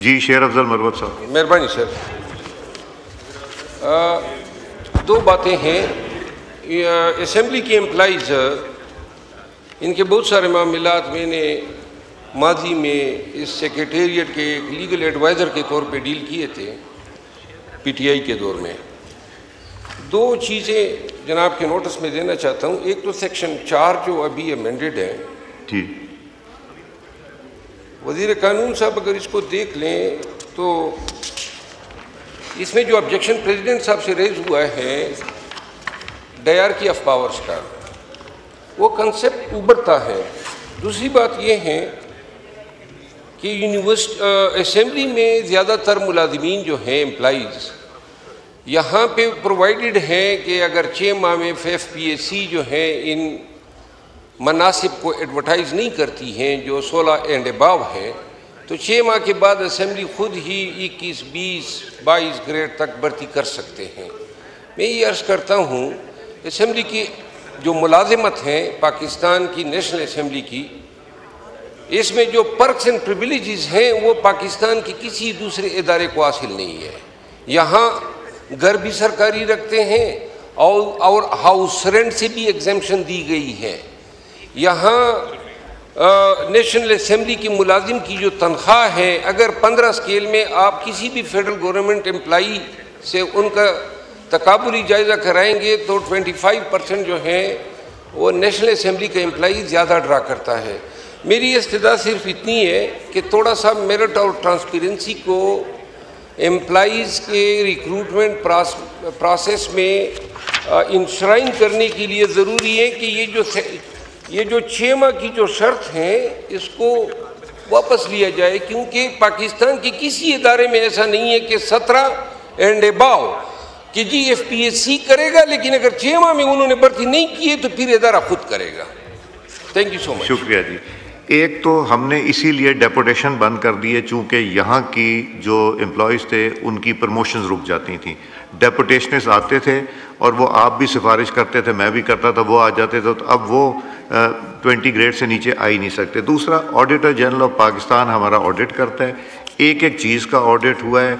جی شیر افضل مروت صاحب. مہربانی سر. دو باتیں ہیں. اسمبلی کے امپلائیز ان کے بہت سارے معاملات میں نے ماضی میں اس سیکریٹریٹ کے ایک لیگل ایڈوائزر کے طور پہ ڈیل کیے تھے پی ٹی آئی کے دور میں. دو چیزیں جناب کے نوٹس میں دینا چاہتا ہوں. ایک تو سیکشن 4 جو ابھی امینڈڈ ہے. جی وزیر قانون صاحب اگر اس کو دیکھ لیں تو اس میں جو آبجیکشن پریزیڈنٹ صاحب سے ریز ہوا ہے ڈائرکی آف پاورز کا، وہ کنسیپٹ ابھرتا ہے. دوسری بات یہ ہے کہ اسمبلی میں زیادہ تر ملازمین جو ہیں امپلائیز یہاں پہ پرووائڈڈ ہیں کہ اگر 6 ماہ میں ایف پی اے سی جو ہیں ان مناصب کو ایڈورٹائز نہیں کرتی ہیں جو 16 اینڈ اباو ہے تو 6 ماہ کے بعد اسمبلی خود ہی 21 20 22 گریڈ تک بھرتی کر سکتے ہیں. میں یہ عرض کرتا ہوں اسمبلی کی جو ملازمت ہیں پاکستان کی نیشنل اسمبلی کی، اس میں جو پرکس اینڈ پریویلیجز ہیں وہ پاکستان کے کسی دوسرے ادارے کو حاصل نہیں ہے. یہاں گھر بھی سرکاری رکھتے ہیں اور ہاؤس رینٹ سے بھی ایگزیمپشن دی گئی ہے. یہاں نیشنل اسمبلی کی ملازم کی جو تنخواہ ہے اگر 15 اسکیل میں آپ کسی بھی فیڈرل گورنمنٹ امپلائی سے ان کا تقابلی جائزہ کرائیں گے تو 25% جو ہیں وہ نیشنل اسمبلی کا امپلائی زیادہ ڈرا کرتا ہے. میری استدعا صرف اتنی ہے کہ تھوڑا سا میرٹ اور ٹرانسپیرنسی کو امپلائیز کے ریکروٹمنٹ پروسیس میں انشرائن کرنے کے لیے ضروری ہے کہ یہ جو 6 ماہ کی جو شرط ہیں اس کو واپس لیا جائے، کیونکہ پاکستان کے کسی ادارے میں ایسا نہیں ہے کہ 17 اینڈ اباو کہ جی ایف پی ایس سی کرے گا لیکن اگر 6 ماہ میں انہوں نے بھرتی نہیں کی ہے تو پھر ادارہ خود کرے گا. تھینک یو سو مچ. شکریہ جی. ایک تو ہم نے اسی لیے ڈیپوٹیشن بند کر دی ہے چونکہ یہاں کی جو امپلائیز تھے ان کی پروموشنز رک جاتی تھیں. ڈیپوٹیشنز آتے تھے اور وہ آپ بھی سفارش کرتے تھے، میں بھی کرتا تھا، وہ آ جاتے تھے، تو اب وہ 20 گریڈ سے نیچے آ ہی نہیں سکتے. دوسرا آڈیٹر جنرل آف پاکستان ہمارا آڈٹ کرتا ہے. ایک چیز کا آڈٹ ہوا ہے.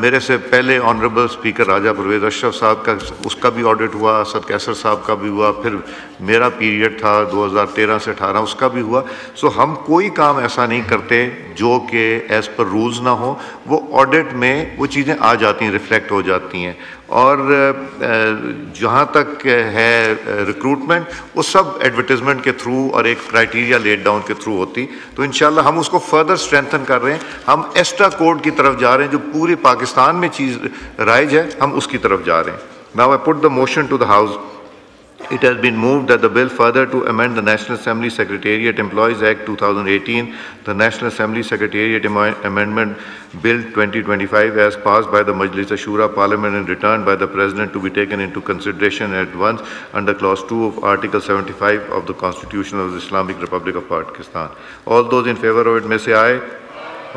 میرے سے پہلے آنریبل اسپیکر راجہ پرویز اشرف صاحب کا اس کا بھی آڈٹ ہوا، اسد کیسر صاحب کا بھی ہوا، پھر میرا پیریڈ تھا 2013 سے 18 اس کا بھی ہوا. سو ہم کوئی کام ایسا نہیں کرتے جو کہ ایز پر رولز نہ ہو. وہ آڈٹ میں وہ چیزیں آ جاتی ہیں، ریفلیکٹ ہو جاتی ہیں. اور جہاں تک ہے ریکروٹمنٹ وہ سب ایڈورٹیزمنٹ کے تھرو اور ایک کرائٹیریا لیڈ ڈاؤن کے تھرو ہوتی. تو انشاءاللہ ہم اس کو فردر اسٹرینتھن کر رہے ہیں. ہم ایسٹا کوڈ کی طرف جا رہے ہیں جو پوری پاکستان میں چیز رائج ہے، ہم اس کی طرف جا رہے ہیں. Now I put the motion to the House. It has been moved that the bill further to amend the National Assembly Secretariat Employees Act 2018, the National Assembly Secretariat Amendment Bill 2025 as passed by the Majlis Shura Parliament and returned by the President to be taken into consideration at once under Clause 2 of Article 75 of the Constitution of the Islamic Republic of Pakistan. All those in favor of it may say aye.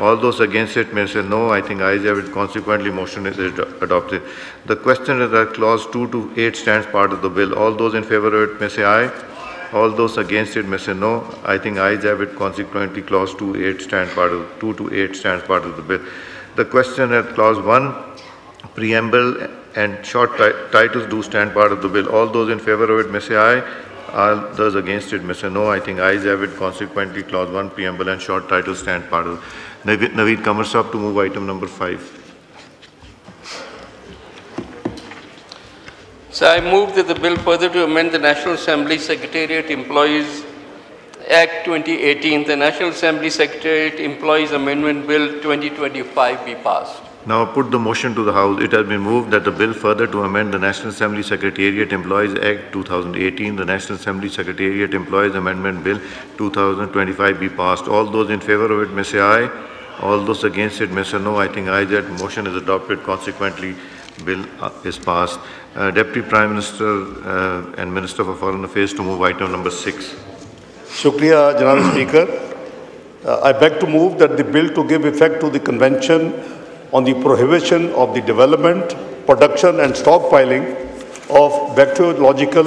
All those against it may say no. I think ayes have it. Consequently, motion is adopted. The question is that Clause 2 to 8 stands part of the bill. All those in favor of it may say aye. All those against it may say no. I think ayes have it. Consequently, Clause 2 to 8 stands part of the bill. The question at Clause 1, preamble and short titles do stand part of the bill. All those in favor of it may say aye. All those against it may say no. I think ayes have it. Consequently, Clause 1, preamble and short titles stand part of the bill. Naveed Qamar Sahab to move item number 5. So I move that the bill further to amend the National Assembly Secretariat Employees Act 2018, the National Assembly Secretariat Employees Amendment Bill 2025 be passed. Now put the motion to the House. It has been moved that the bill further to amend the National Assembly Secretariat Employees Act 2018, the National Assembly Secretariat Employees Amendment Bill 2025 be passed. All those in favor of it may say aye. All those against it may say no. I think ayes have it. Motion is adopted. Consequently, bill is passed. Deputy Prime Minister and Minister for Foreign Affairs to move item number 6. Shukriya, Janab Speaker. I beg to move that the bill to give effect to the Convention on the prohibition of the development, production and stockpiling of bacteriological,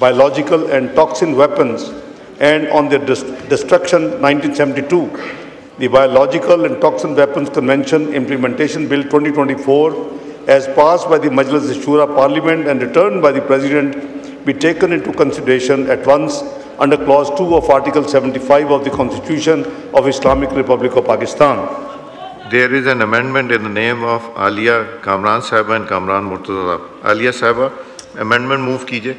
biological and toxin weapons and on their destruction 1972 the Biological and Toxin Weapons Convention Implementation Bill 2024 as passed by the Majlis Shura Parliament and returned by the President be taken into consideration at once under Clause 2 of Article 75 of the Constitution of Islamic Republic of Pakistan. There is an amendment in the name of Alia Kamran Sahaba and Kamran Murtaza. Alia Sahaba, amendment move कीजिए.